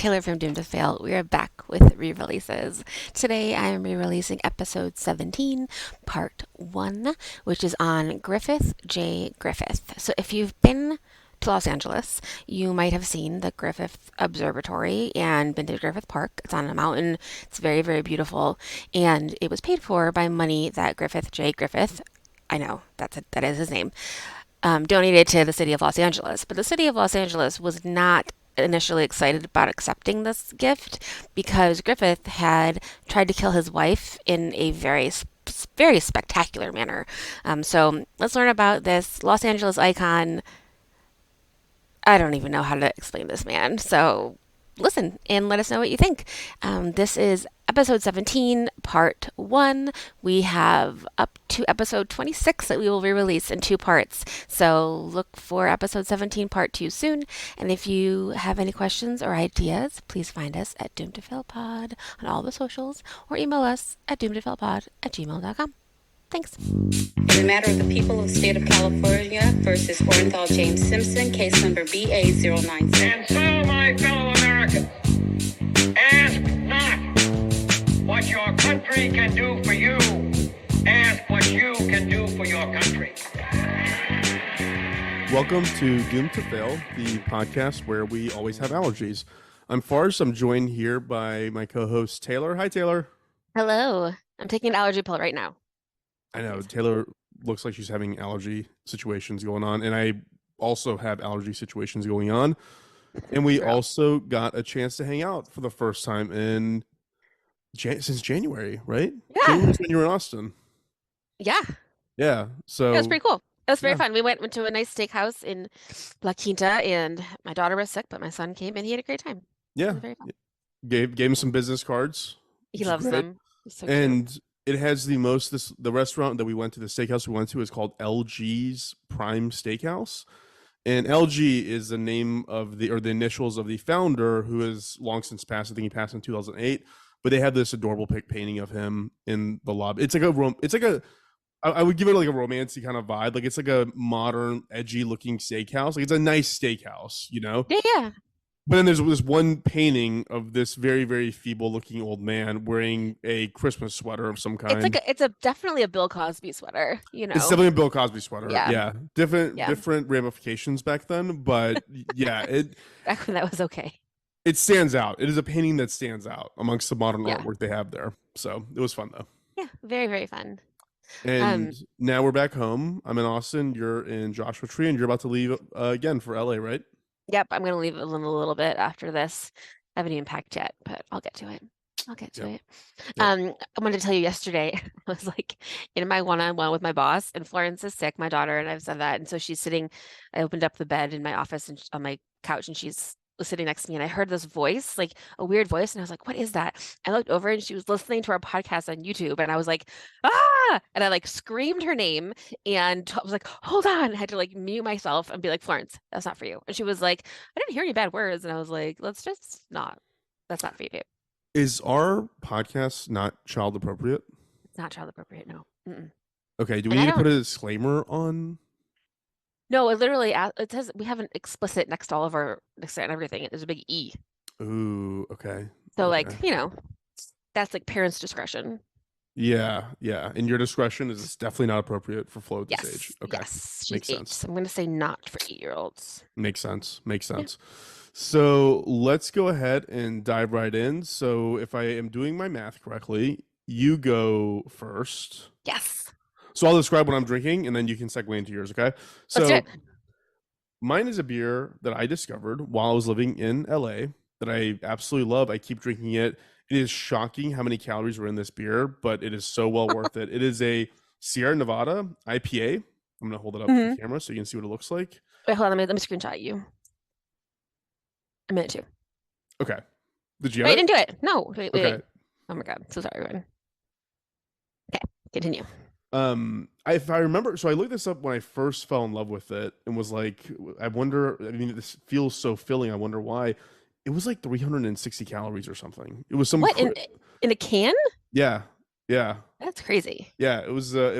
Taylor from Doomed to Fail. We are back with re-releases. Today I am re-releasing episode 17, part 1, which is on Griffith J. Griffith. So if you've been to Los Angeles, you might have seen the Griffith Observatory and been to Griffith Park. It's on a mountain. It's very, very beautiful. And it was paid for by money that Griffith J. Griffith, I know, that is his name, donated to the city of Los Angeles. But the city of Los Angeles was not initially excited about accepting this gift because Griffith had tried to kill his wife in a very spectacular manner. So let's learn about this Los Angeles icon. I don't even know how to explain this man. So listen and let us know what you think. This is episode 17, part 1. We have up to episode 26 that we will re-release in 2 parts. So look for episode 17, part 2 soon. And if you have any questions or ideas, please find us at Doomed to Fail Pod on all the socials or email us at doomedtofailpod@gmail.com. Thanks. In the matter of the people of the state of California versus Orenthal James Simpson, case number BA096. And so, my fellow Americans, ask not what your country can do for you. Ask what you can do for your country. Welcome to Doomed to Fail, the podcast where we always have allergies. I'm Fars. I'm joined here by my co-host Taylor. Hi, Taylor. Hello. I'm taking an allergy pill right now. I know Taylor looks like she's having allergy situations going on, and I also have allergy situations going on. And we also got a chance to hang out for the first time since January, right? Yeah. January was when you were in Austin. Yeah. Yeah. So It was pretty cool. It was very Yeah. fun. We went to a nice steakhouse in La Quinta, and my daughter was sick, but my son came and he had a great time. It yeah, was very fun. gave him some business cards. He which is loves great. them. It's so cute. And it has the restaurant that we went to, the steakhouse we went to, is called LG's Prime Steakhouse. And LG is the name of the initials of the founder, who has long since passed. I think he passed in 2008. But they have this adorable painting of him in the lobby. I would give it like a romancy kind of vibe. Like it's like a modern, edgy looking steakhouse. Like it's a nice steakhouse, you know? Yeah. But then there's this one painting of this very, very feeble-looking old man wearing a Christmas sweater of some kind. It's definitely a Bill Cosby sweater, you know. It's definitely a Bill Cosby sweater. Yeah. Yeah. Different ramifications back then, but yeah, Back when that was okay. it stands out. It is a painting that stands out amongst the modern Yeah. artwork they have there. So it was fun though. Yeah, very, very fun. And now we're back home. I'm in Austin. You're in Joshua Tree, and you're about to leave again for LA, right? Yep, I'm gonna leave it a little bit after this. I haven't even packed yet, but I'll get to it. Yep. I wanted to tell you yesterday, I was like in my one-on-one with my boss, and Florence is sick, my daughter, and I've said that. And so she's sitting, I opened up the bed in my office and on my couch, and she's sitting next to me, and I heard this voice, like a weird voice, and I was like, what is that? I looked over and she was listening to our podcast on YouTube, and I was like, ah! And I like screamed her name, and I was like, hold on. I had to like mute myself and be like, Florence, that's not for you. And she was like, I didn't hear any bad words. And I was like, that's not for you. Is our podcast not child appropriate? It's not child appropriate, no. Mm-mm. Okay, do we And I need to put don't- a disclaimer on? No, it literally, it says we have an explicit next to all of our, next to everything. There's a big E. Ooh, okay. So like, Okay. you know, that's like parents' discretion. Yeah. And your discretion is definitely not appropriate for Flo at this Yes. age. Okay. Yes. She's Makes 8. sense. So I'm going to say not for 8-year-olds. Makes sense. So let's go ahead and dive right in. So if I am doing my math correctly, you go first. Yes. So I'll describe what I'm drinking, and then you can segue into yours, okay? So Let's do it. mine is a beer that I discovered while I was living in LA that I absolutely love. I keep drinking it. It is shocking how many calories are in this beer, but it is so well worth it. It is a Sierra Nevada IPA. I'm going to hold it up to the camera so you can see what it looks like. Wait, hold on. Let me screenshot you. A minute too. Okay. Did you Wait, I have didn't it? do it. No. Wait. Okay. Oh my God. So sorry, everyone. Okay. Continue. If I remember, so I looked this up when I first fell in love with it and was like, I wonder, I mean, this feels so filling. I wonder why. It was like 360 calories or something. It was some What, in a can? Yeah. That's crazy. Yeah, it was I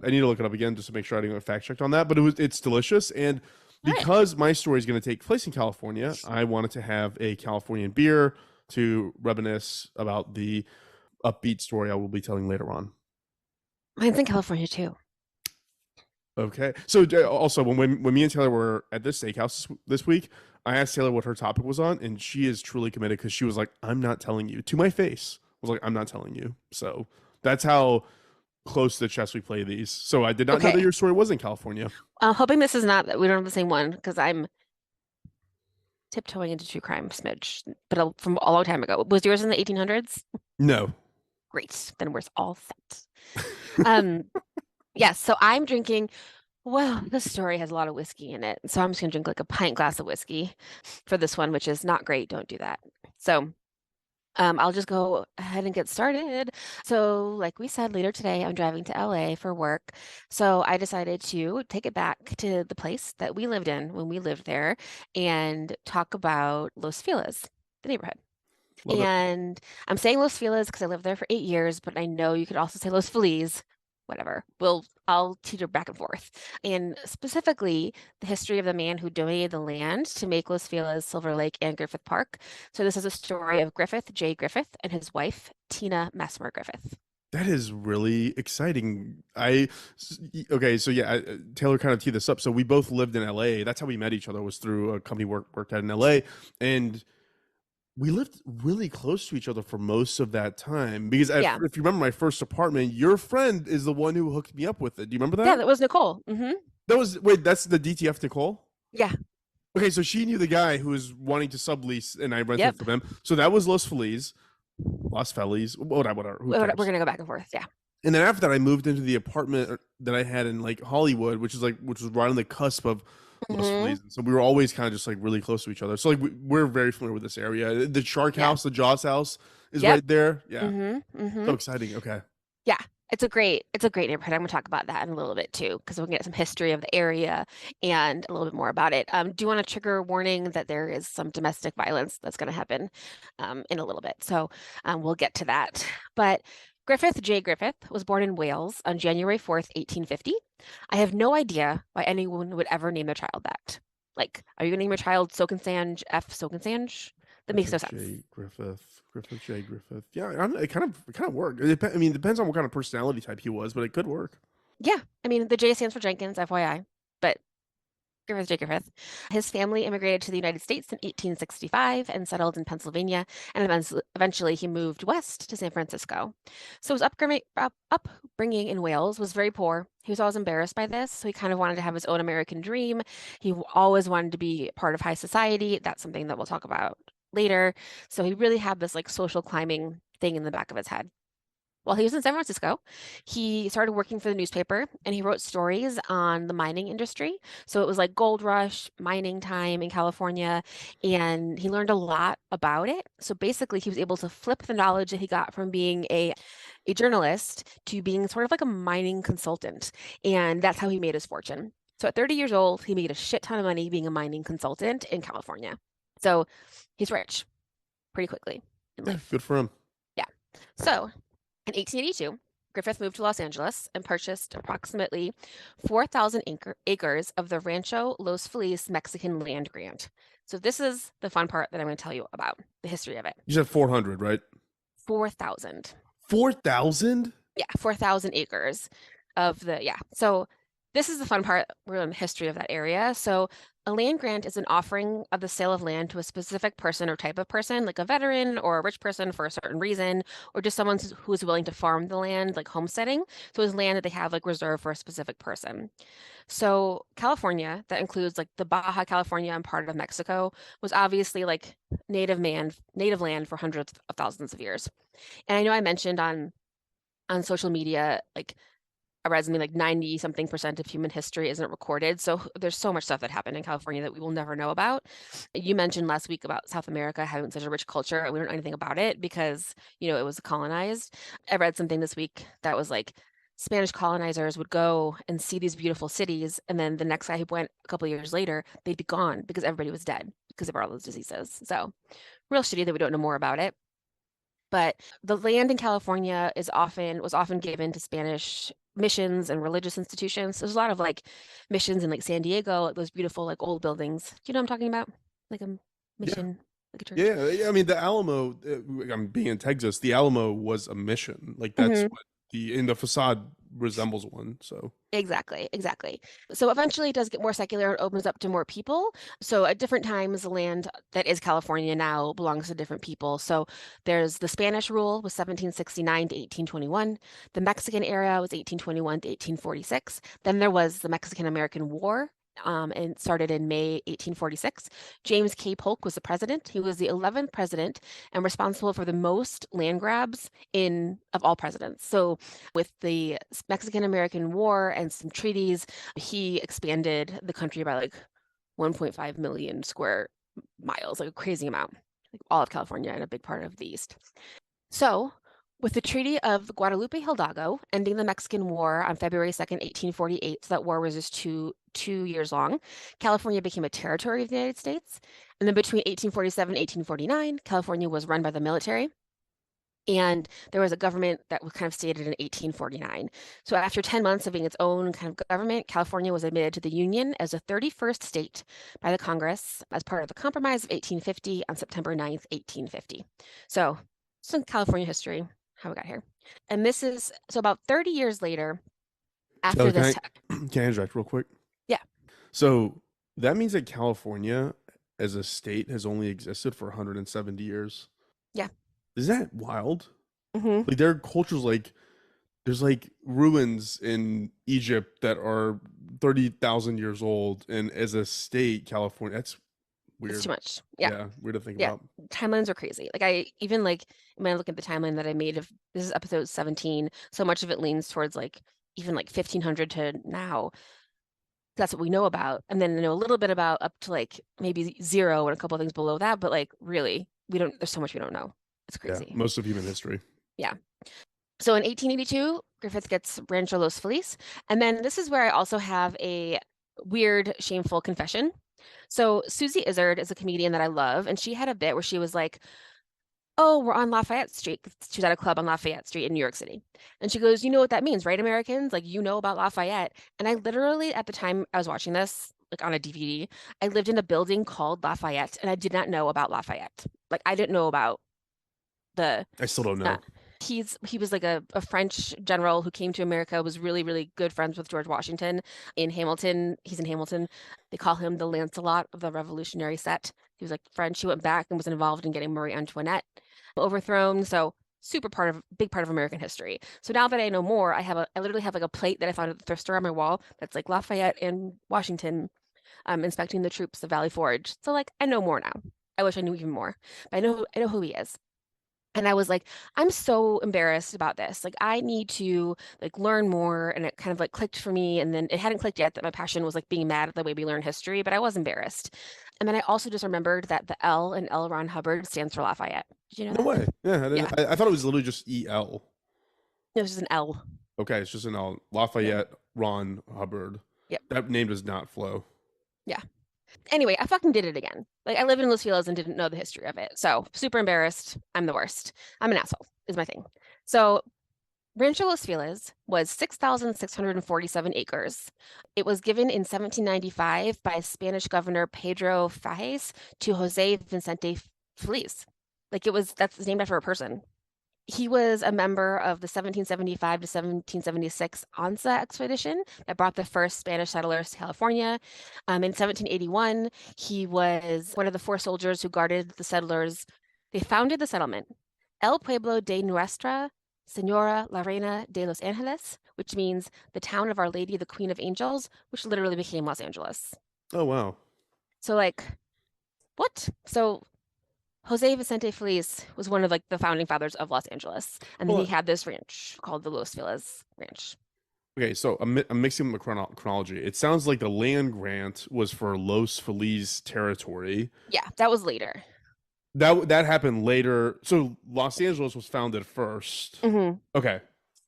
need to look it up again just to make sure I didn't get fact checked on that, but it's delicious. And All right. Because my story is going to take place in California, I wanted to have a Californian beer to reminisce about the upbeat story I will be telling later on. Mine's in California too. Okay. So also, when me and Taylor were at this steakhouse this week, I asked Taylor what her topic was on, and she is truly committed because she was like, "I'm not telling you," to my face. Was like, "I'm not telling you." So that's how close to the chest we play these. So I did not know that Okay. your story was in California. I'm hoping this is not that we don't have the same one because I'm tiptoeing into true crime smidge, but from a long time ago. Was yours in the 1800s? No. Great. Then we're all set. Um, yes. So I'm drinking. Well, this story has a lot of whiskey in it, so I'm just gonna drink like a pint glass of whiskey for this one, which is not great. Don't do that. So I'll just go ahead and get started. So, like we said, later today, I'm driving to LA for work. So I decided to take it back to the place that we lived in when we lived there and talk about Los Feliz, the neighborhood. Love it. And I'm saying Los Feliz because I lived there for 8 years, but I know you could also say Los Feliz, whatever. I'll teeter back and forth. And specifically, the history of the man who donated the land to make Los Feliz, Silver Lake, and Griffith Park. So this is a story of Griffith J. Griffith and his wife, Tina Messmer Griffith. That is really exciting. Okay, so yeah, Taylor kind of teed this up. So we both lived in LA. That's how we met each other, was through a company worked at in LA, and we lived really close to each other for most of that time. Because Yeah. if you remember my first apartment, your friend is the one who hooked me up with it. Do you remember Yeah, that? that was Nicole. That was that's the DTF Nicole. Yeah. Okay, so she knew the guy who was wanting to sublease, and I rented Yep. from him. So that was Los Feliz, whatever. Who We're cares? gonna go back and forth. Yeah. And then after that, I moved into the apartment that I had in like Hollywood, which was right on the cusp of Los hmm Feliz. And so we were always kind of just like really close to each other. So like we're very familiar with this area. The Shark Yeah. House, the Jaws house, is Yep. right there. Yeah, hmm so exciting. Okay, Yeah, it's a great neighborhood. I'm gonna talk about that in a little bit too, because we'll get some history of the area and a little bit more about it. Do you want to trigger a warning that there is some domestic violence that's gonna happen in a little bit? So we'll get to that. But Griffith J. Griffith was born in Wales on January 4th, 1850. I have no idea why anyone would ever name their child that. Like, are you gonna name your child Sokensange F. Sokensange? That makes no Griffith sense. J. Griffith J. Griffith. Yeah, it kind of worked. I mean, it depends on what kind of personality type he was, but it could work. Yeah, I mean, the J stands for Jenkins, FYI, but Griffith J. Griffith. His family immigrated to the United States in 1865 and settled in Pennsylvania, and eventually he moved west to San Francisco. So his upbringing in Wales was very poor. He was always embarrassed by this, so he kind of wanted to have his own American dream. He always wanted to be part of high society. That's something that we'll talk about later. So he really had this like social climbing thing in the back of his head. While he was in San Francisco, he started working for the newspaper and he wrote stories on the mining industry. So it was like gold rush, mining time in California, and he learned a lot about it. So basically, he was able to flip the knowledge that he got from being a journalist to being sort of like a mining consultant. And that's how he made his fortune. So at 30 years old, he made a shit ton of money being a mining consultant in California. So he's rich pretty quickly in Yeah, life. good for him. Yeah. So in 1882, Griffith moved to Los Angeles and purchased approximately 4,000 acres of the Rancho Los Feliz Mexican land grant. So this is the fun part that I'm going to tell you about, the history of it. You said 400, right? 4,000. 4,000? Yeah, 4,000 acres of yeah. So this is the fun part. We're in the history of that area. So a land grant is an offering of the sale of land to a specific person or type of person, like a veteran or a rich person for a certain reason, or just someone who is willing to farm the land, like homesteading. So it's land that they have like reserved for a specific person. So California, that includes like the Baja California and part of Mexico, was obviously like native land for hundreds of thousands of years. And I know I mentioned on social media, like I read something like 90 something percent of human history isn't recorded. So there's so much stuff that happened in California that we will never know about. You mentioned last week about South America having such a rich culture, and we don't know anything about it because, it was colonized. I read something this week that was like Spanish colonizers would go and see these beautiful cities, and then the next guy who went a couple of years later, they'd be gone because everybody was dead because of all those diseases. So real shitty that we don't know more about it. But the land in California was often given to Spanish missions and religious institutions. There's a lot of like missions in like San Diego, like those beautiful like old buildings. Do you know what I'm talking about? Like a Yeah. mission, like a church. Yeah. I mean, the Alamo, I'm being in Texas, the Alamo was a mission. Like that's Hmm. what the facade resembles one. So Exactly, exactly. So eventually it does get more secular and opens up to more people. So at different times, the land that is California now belongs to different people. So there's the Spanish rule was 1769 to 1821. The Mexican era was 1821 to 1846. Then there was the Mexican-American War. And it started in May 1846. James K. Polk was the president. He was the 11th president and responsible for the most land grabs in of all presidents. So with the Mexican-American War and some treaties, he expanded the country by like 1.5 million square miles, like a crazy amount, like all of California and a big part of the East. So, with the Treaty of Guadalupe Hidalgo ending the Mexican War on February 2nd, 1848, so that war was just two years long, California became a territory of the United States. And then between 1847 and 1849, California was run by the military. And there was a government that was kind of stated in 1849. So after 10 months of being its own kind of government, California was admitted to the Union as the 31st state by the Congress as part of the Compromise of 1850 on September 9th, 1850. So some California history, how we got here. And this is, so about 30 years later, So after this, can I interject real quick? yeah, So that means that California as a state has only existed for 170 years. yeah. Is that wild? Hmm. Like their culture's like there's like ruins in Egypt that are 30,000 years old, and as a state, California, that's It's weird. too much. Yeah. Yeah, weird to think Yeah. about. Timelines are crazy. Like I even like when I look at the timeline that I made of this is episode 17, so much of it leans towards like even like 1500 to now. That's what we know about. And then I know a little bit about up to like maybe zero and a couple of things below that, but like really, there's so much we don't know. It's Yeah, crazy. most of human history. Yeah. So in 1882, Griffith gets Rancho Los Feliz. And then this is where I also have a weird, shameful confession. So Susie Izzard is a comedian that I love, and she had a bit where she was like, "Oh, we're on Lafayette Street." She's at a club on Lafayette Street in New York City. And she goes, "You know what that means, right, Americans? Like, you know about Lafayette." And I literally, at the time I was watching this, like on a DVD, I lived in a building called Lafayette, and I did not know about Lafayette. Like, I didn't know about the I still don't uh, know. he was like a French general who came to America, was really, really good friends with George Washington in Hamilton. He's in Hamilton. They call him the Lancelot of the Revolutionary set. He was like French. He went back and was involved in getting Marie Antoinette overthrown. So big part of American history. So now that I know more, I literally have like a plate that I found at the thrift store on my wall that's like Lafayette and Washington inspecting the troops of Valley Forge. So like I know more now. I wish I knew even more, but I know who he is. And I was like, I'm so embarrassed about this. Like, I need to like learn more. And it kind of like clicked for me. And then it hadn't clicked yet that my passion was like being mad at the way we learn history, but I was embarrassed. And then I also just remembered that the L in L. Ron Hubbard stands for Lafayette. Did you know No that? way. Yeah, I Yeah, didn't. I thought it was literally just EL. it was just an L. Okay, it's just an L. Yeah. Lafayette Ron Hubbard. Yep. That name does not flow. Yeah. Anyway, I fucking did it again. Like I live in Los Feliz and didn't know the history of it. So super embarrassed. I'm the worst. I'm an asshole, is my thing. So Rancho Los Feliz was 6,647 acres. It was given in 1795 by Spanish Governor Pedro Fages to Jose Vicente Feliz. Like that's named after a person. He was a member of the 1775 to 1776 ANSA expedition that brought the first Spanish settlers to California. In 1781, he was one of the four soldiers who guarded the settlers. They founded the settlement, El Pueblo de Nuestra Señora la Reina de Los Angeles, which means the town of Our Lady, the Queen of Angels, which literally became Los Angeles. Oh wow. So like, what? So Jose Vicente Feliz was one of like the founding fathers of Los Angeles, and then he Well, had this ranch called the Los Feliz Ranch. okay, so I'm mixing up the chronology. It sounds like the land grant was for Los Feliz territory. Yeah, that was later. That happened later. So Los Angeles was founded first. Hmm. Okay.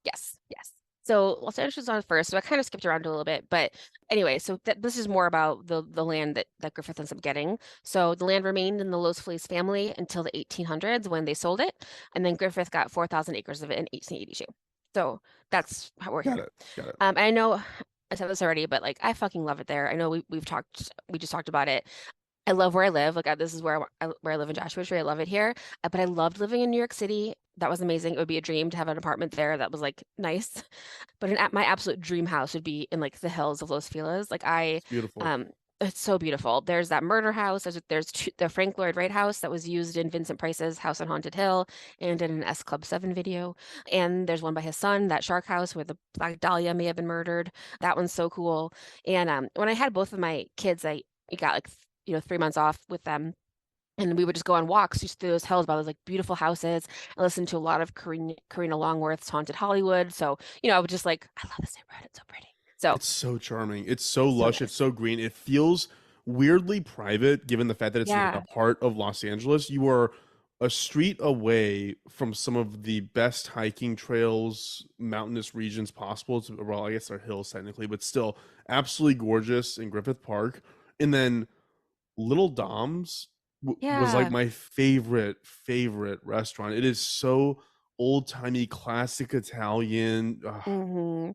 Yes, yes. So Los Angeles was on first, so I kind of skipped around a little bit. But anyway, so this is more about the land that Griffith ends up getting. So the land remained in the Los Feliz family until the 1800s when they sold it, and then Griffith got 4,000 acres of it in 1882. So that's how we're Got here. it. Got it. And I know I said this already, but like I fucking love it there. I know we just talked about it. I love where I live. Like this is where I live in Joshua Tree. I love it here. But I loved living in New York City. That was amazing. It would be a dream to have an apartment there that was like nice. But my absolute dream house would be in like the hills of Los Feliz. It's beautiful. It's so beautiful. There's that murder house. The Frank Lloyd Wright house that was used in Vincent Price's House on Haunted Hill and in an S Club 7 video. And there's one by his son, that shark house where the Black Dahlia may have been murdered. That one's so cool. And when I had both of my kids, I got like 3 months off with them. And we would just go on walks just through those hills by those like beautiful houses. I listened to a lot of Karina Longworth's Haunted Hollywood. So, I would just like, I love this neighborhood. It's so pretty. So, It's so charming. It's so so lush. It's nice. so green. It feels weirdly private given the fact that it's like Yeah. a part of Los Angeles. You are a street away from some of the best hiking trails, mountainous regions possible. Well, I guess they're hills technically, but still absolutely gorgeous in Griffith Park. And then Little Dom's was like Yeah. my favorite restaurant. It is so old-timey, classic Italian. hmm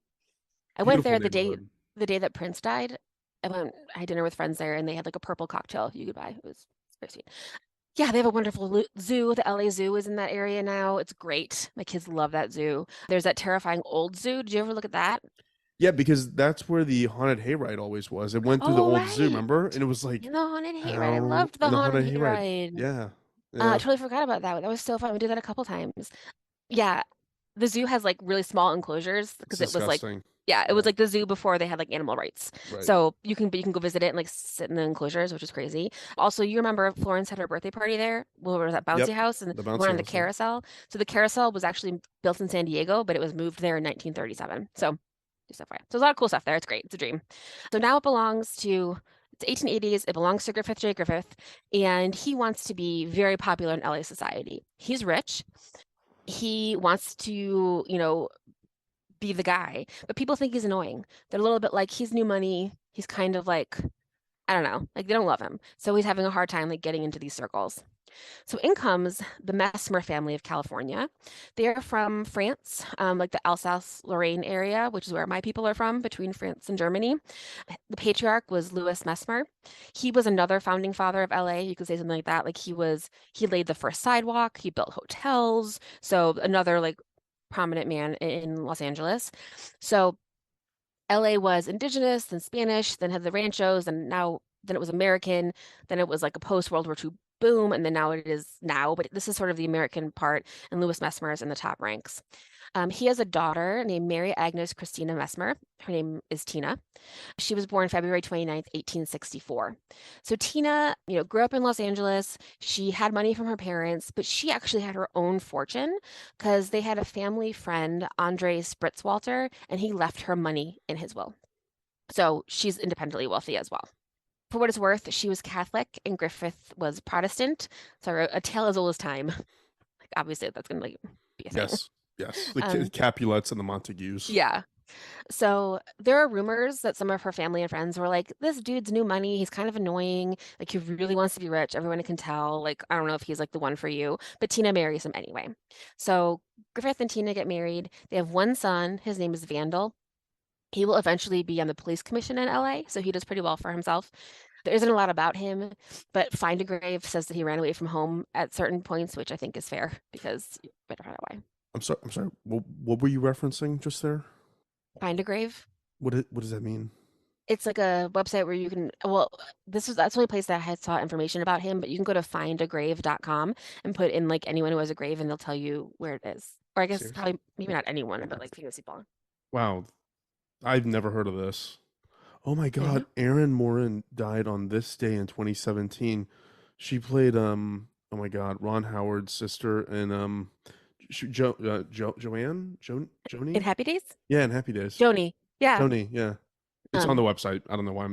I went Beautiful there neighborhood. the day that Prince died. I had dinner with friends there and they had like a purple cocktail you could buy. It's very sweet. Yeah, they have a wonderful zoo. The LA Zoo is in that area now. It's great. My kids love that zoo. There's that terrifying old zoo. Did you ever look at that? Yeah, because that's where the haunted hayride always was. It went through the Oh, old zoo, right. remember? And it was like, In the haunted hayride. I how loved the in the haunted haunted hayride? hayride. Yeah, I yeah, totally forgot about that. That was so fun. We did that a couple times. Yeah, the zoo has like really small enclosures it's because it was like, disgusting. yeah, it was Yeah, like the zoo before they had like animal rights. right. So you can go visit it and like sit in the enclosures, which is crazy. Also, you remember Florence had her birthday party there? Well, there was that bouncy Yep, house and the the one bouncy on the house. Yep. carousel. So the carousel was actually built in San Diego, but it was moved there in 1937. So just FYI. So there's a lot of cool stuff there. It's great. It's a dream. So now it belongs to it's 1880s. It belongs to Griffith J. Griffith, and he wants to be very popular in LA society. He's rich. He wants to, be the guy, but people think he's annoying. They're a little bit like he's new money. He's kind of like, I don't know, like they don't love him. So he's having a hard time like getting into these circles. So in comes the Mesmer family of California. They are from France, like the Alsace-Lorraine area, which is where my people are from, between France and Germany. The patriarch was Louis Mesmer. He was another founding father of LA. You could say something like that. Like he laid the first sidewalk, he built hotels. So another like prominent man in Los Angeles. So LA was indigenous, then Spanish, then had the ranchos, and then it was American, then it was like a post World War II boom, and then now it is now. But this is sort of the American part, and Louis Mesmer is in the top ranks. He has a daughter named Mary Agnes Christina Mesmer. Her name is Tina. She was born February 29th, 1864. So Tina, grew up in Los Angeles. She had money from her parents, but she actually had her own fortune because they had a family friend, Andre Spritzwalter, and he left her money in his will. So she's independently wealthy as well. For what it's worth, she was Catholic and Griffith was Protestant. So a tale as old as time. Like obviously that's gonna like be a thing. Yes, yes. The Um, Capulets and the Montagues. yeah. So there are rumors that some of her family and friends were like, this dude's new money. He's kind of annoying. Like he really wants to be rich. Everyone can tell. Like, I don't know if he's like the one for you. But Tina marries him anyway. So Griffith and Tina get married. They have one son. His name is Vandal. He will eventually be on the police commission in LA, so he does pretty well for himself. There isn't a lot about him, but Find a Grave says that he ran away from home at certain points, which I think is fair because you better find out why. I'm sorry. I'm sorry. What were you referencing just there? Find a Grave. What does that mean? It's like a website where you can, well, that's the only place that I saw information about him, but you can go to findagrave.com and put in like anyone who has a grave and they'll tell you where it is. Or I guess Seriously? probably maybe not anyone, but like famous people. Wow, I've never heard of this. Oh my Yeah. God, Erin Morin died on this day in 2017. She played oh my God, Ron Howard's sister and Joanne In Joni. Happy Days? Yeah, in Happy Days. Joni. Yeah. Joni, yeah. It's on Um, the website. I don't know why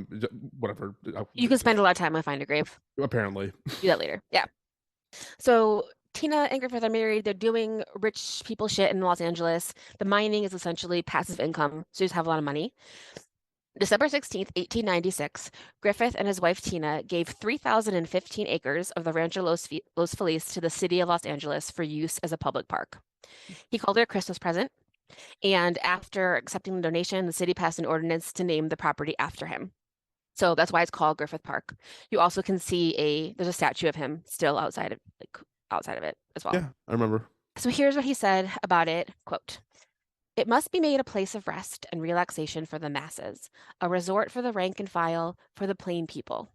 whatever. you can spend a lot of time on Find a Grave. Apparently. Do that later. Yeah. So Tina and Griffith are married. They're doing rich people shit in Los Angeles. The mining is essentially passive income, so you just have a lot of money. December 16th, 1896, Griffith and his wife Tina gave 3,015 acres of the Rancho Los Feliz to the city of Los Angeles for use as a public park. He called it a Christmas present, and after accepting the donation, the city passed an ordinance to name the property after him. So that's why it's called Griffith Park. You also can see there's a statue of him still outside of it as well. Yeah, I remember. So here's what he said about it, quote, "It must be made a place of rest and relaxation for the masses, a resort for the rank and file, for the plain people.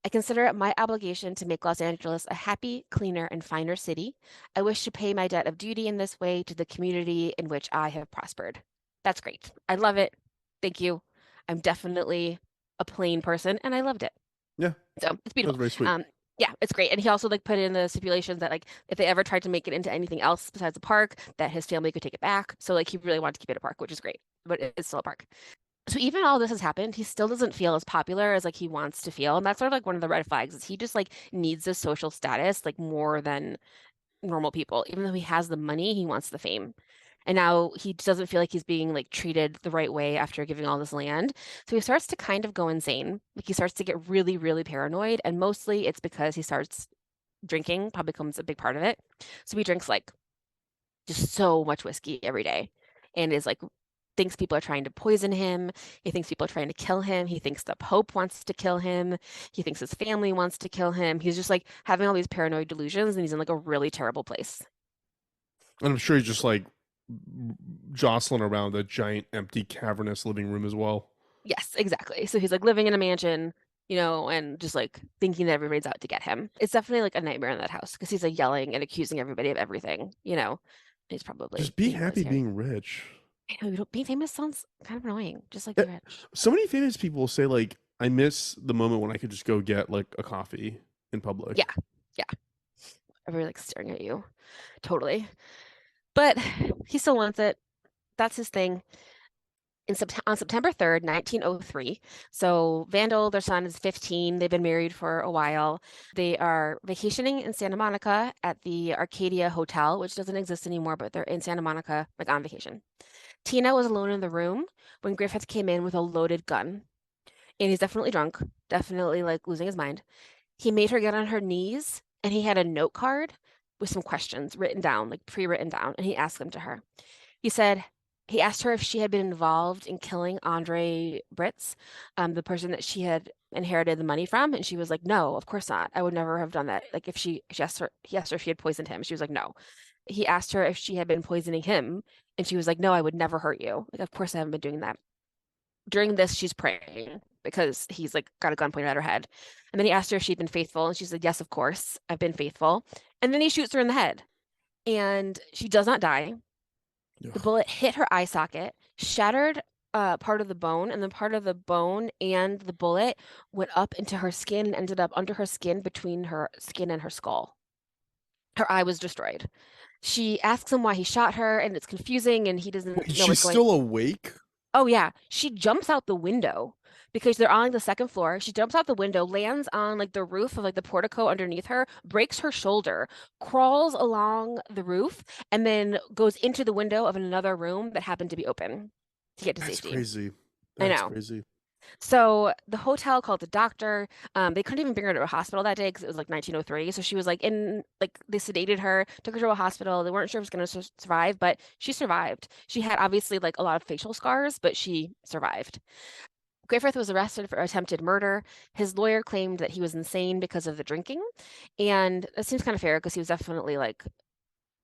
I consider it my obligation to make Los Angeles a happy, cleaner, and finer city. I wish to pay my debt of duty in this way to the community in which I have prospered." That's great. I love it. Thank you. I'm definitely a plain person, and I loved it. Yeah, So it's that was beautiful. very sweet. Yeah, it's great. And he also like put in the stipulations that like if they ever tried to make it into anything else besides a park, that his family could take it back. So like he really wanted to keep it a park, which is great, but it's still a park. So even all this has happened, he still doesn't feel as popular as like he wants to feel. And that's sort of like one of the red flags is he just like needs this social status like more than normal people. Even though he has the money, he wants the fame. And now he doesn't feel like he's being like treated the right way after giving all this land. So he starts to kind of go insane. Like he starts to get really, really paranoid. And mostly it's because he starts drinking, probably becomes a big part of it. So he drinks like just so much whiskey every day and is like thinks people are trying to poison him. He thinks people are trying to kill him. He thinks the Pope wants to kill him. He thinks his family wants to kill him. He's just like having all these paranoid delusions and he's in like a really terrible place. And I'm sure he's just like jostling around a giant, empty, cavernous living room as well. Yes, exactly. So he's like living in a mansion, and just like thinking that everybody's out to get him. It's definitely like a nightmare in that house because he's like yelling and accusing everybody of everything. He's probably Just be being really happy scary. being rich. I know, being famous sounds kind of annoying, just like Uh, be rich. So many famous people say like, I miss the moment when I could just go get like a coffee in public. Yeah, yeah. Everybody like staring at you. Totally. But he still wants it. That's his thing. On September 3rd, 1903, so Vandal, their son, is 15. They've been married for a while. They are vacationing in Santa Monica at the Arcadia Hotel, which doesn't exist anymore, but they're in Santa Monica, like on vacation. Tina was alone in the room when Griffith came in with a loaded gun. And he's definitely drunk, definitely like losing his mind. He made her get on her knees and he had a note card with some questions written down, like pre-written down, and he asked them to her. He asked her if she had been involved in killing Andre Britz, the person that she had inherited the money from, and she was like, "No, of course not. I would never have done that." Like if he asked her if she had poisoned him. She was like, "No." He asked her if she had been poisoning him, and she was like, "No, I would never hurt you. Like, of course I haven't been doing that." During this, she's praying because he's like got a gun pointed at her head. And then he asked her if she'd been faithful, and she said, "Yes, of course, I've been faithful." And then he shoots her in the head, and she does not die. The Ugh. bullet hit her eye socket, shattered part of the bone, and then part of the bone and the bullet went up into her skin and ended up under her skin between her skin and her skull. Her eye was destroyed. She asks him why he shot her, and it's confusing, and he doesn't know She's what's going. still awake? Oh yeah, she jumps out the window because they're on like the second floor. She jumps out the window, lands on like the roof of like the portico underneath her, breaks her shoulder, crawls along the roof, and then goes into the window of another room that happened to be open to get to That's safety. crazy. I That's know. crazy. So the hotel called the doctor. They couldn't even bring her to a hospital that day because it was like 1903. So she was like they sedated her, took her to a hospital. They weren't sure if she was going to survive, but she survived. She had obviously like a lot of facial scars, but she survived. Griffith was arrested for attempted murder. His lawyer claimed that he was insane because of the drinking. And that seems kind of fair because he was definitely like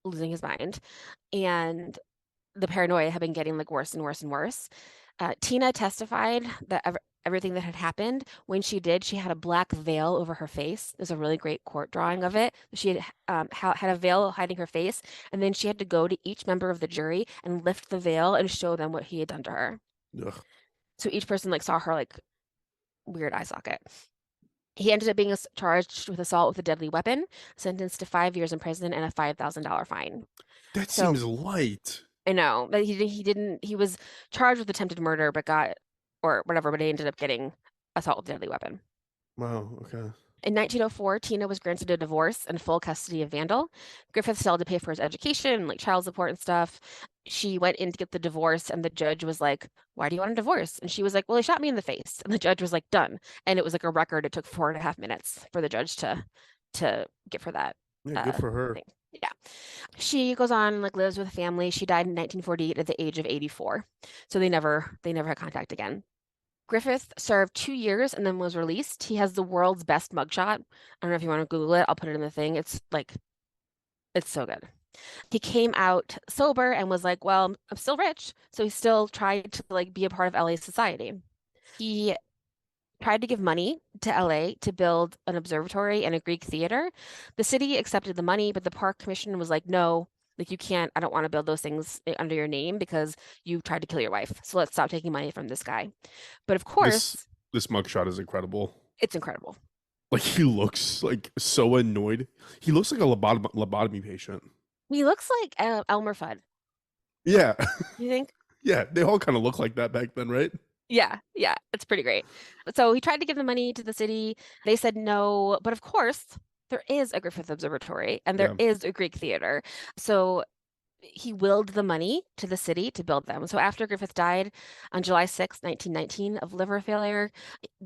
losing his mind. And the paranoia had been getting like worse and worse and worse. Tina testified that everything that had happened. When she did, she had a black veil over her face. There's a really great court drawing of it. She had a veil hiding her face, and then she had to go to each member of the jury and lift the veil and show them what he had done to her. Ugh. So each person like saw her like weird eye socket. He ended up being charged with assault with a deadly weapon, sentenced to 5 years in prison and a $5,000 fine. That So seems light. I know, but he was charged with attempted murder, but he ended up getting assault with a deadly weapon. Wow. Okay. In 1904, Tina was granted a divorce and full custody of Vandal. Griffith still had to pay for his education, like child support and stuff. She went in to get the divorce, and the judge was like, "Why do you want a divorce?" And she was like, "Well, he shot me in the face." And the judge was like, "Done." And it was like a record. It took 4.5 minutes for the judge to give her that Yeah, good for her. thing. Yeah. She goes on, like lives with a family. She died in 1948 at the age of 84. So they never had contact again. Griffith served 2 years and then was released. He has the world's best mugshot. I don't know if you want to Google it. I'll put it in the thing. It's so good. He came out sober and was like, well, I'm still rich. So he still tried to like be a part of LA society. He tried to give money to LA to build an observatory and a Greek theater. The city accepted the money, but the park commission was like, no, like you can't, I don't want to build those things under your name because you tried to kill your wife. So let's stop taking money from this guy. But of This course, this mugshot is incredible. it's incredible. Like he looks like so annoyed. He looks like a lobotomy patient. He looks like Elmer Fudd. Yeah. You think? Yeah, they all kind of look like that back then, right? Yeah, it's pretty great. So he tried to give the money to the city. They said no, but of course, there is a Griffith Observatory and there Yeah. is a Greek theater. So he willed the money to the city to build them. So after Griffith died on July 6, 1919, of liver failure,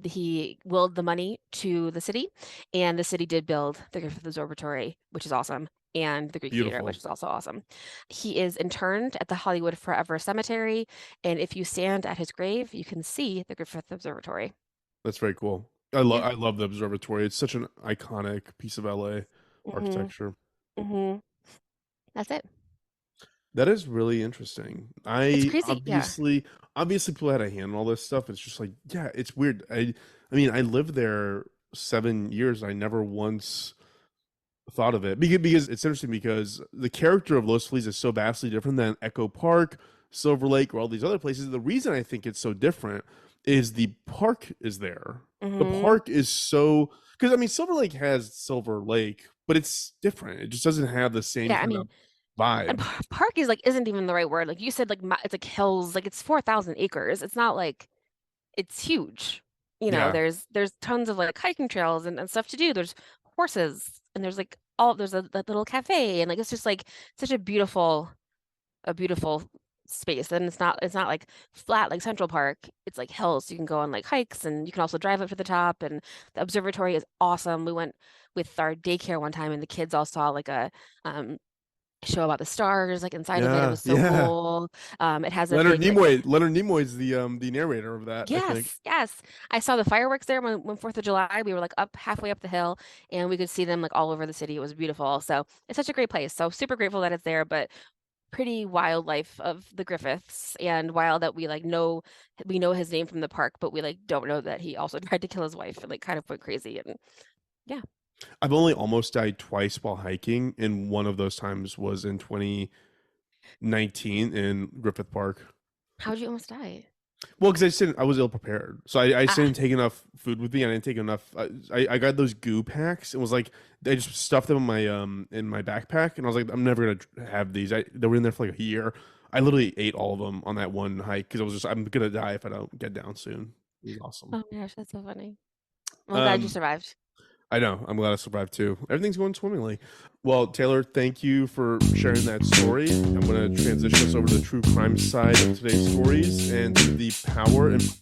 he willed the money to the city, and the city did build the Griffith Observatory, which is awesome, and the Greek Theater, Beautiful. which is also awesome. He is interred at the Hollywood Forever Cemetery, and if you stand at his grave, you can see the Griffith Observatory. That's very cool. Yeah. I love the observatory. It's such an iconic piece of LA hmm architecture. hmm That's it. That is really interesting. It's I crazy. Yeah. obviously people had a hand in all this stuff. It's just like, yeah, it's weird. I mean, I lived there 7 years. I never once thought of it because it's interesting because the character of Los Feliz is so vastly different than Echo Park, Silver Lake, or all these other places. The reason I think it's so different is the park is there. The hmm park is so because I mean Silver Lake has Silver Lake, but it's different. It just doesn't have the same Yeah, I kind mean, of and vibe. park is like isn't even the right word. Like you said, like it's like hills, like it's 4,000 acres. It's not like it's huge. Yeah. There's tons of like hiking trails and stuff to do. There's horses and there's like all there's a that little cafe and like it's just like such a beautiful space. And it's not like flat like Central Park. It's like hills. You can go on like hikes and you can also drive up to the top. And the observatory is awesome. We went with our daycare one time and the kids all saw like a um show about the stars like inside of it. It Yeah, was so yeah. cool. It has a big like Leonard Nimoy's the narrator of that, I think. yes. I saw the fireworks there when 4th of July. We were like up halfway up the hill and we could see them like all over the city. It was beautiful. So it's such a great place. So super grateful that it's there, but pretty wild life of the Griffiths and wild that we know his name from the park, but we like don't know that he also tried to kill his wife and like kind of went crazy and yeah. I've only almost died twice while hiking, and one of those times was in 2019 in Griffith Park. How'd you almost die? Well, because I was ill prepared, so I just Ah, didn't take enough food with me. I didn't take enough. I got those goo packs. It was like I just stuffed them in my backpack, and I was like, I'm never gonna have these. They were in there for like a year. I literally ate all of them on that one hike because I was just I'm gonna die if I don't get down soon. It was awesome. oh my gosh, that's so funny. Well, glad you Um, survived. I know. I'm glad I survived too. Everything's going swimmingly. Well, Taylor, thank you for sharing that story. I'm going to transition us over to the true crime side of today's stories and the power and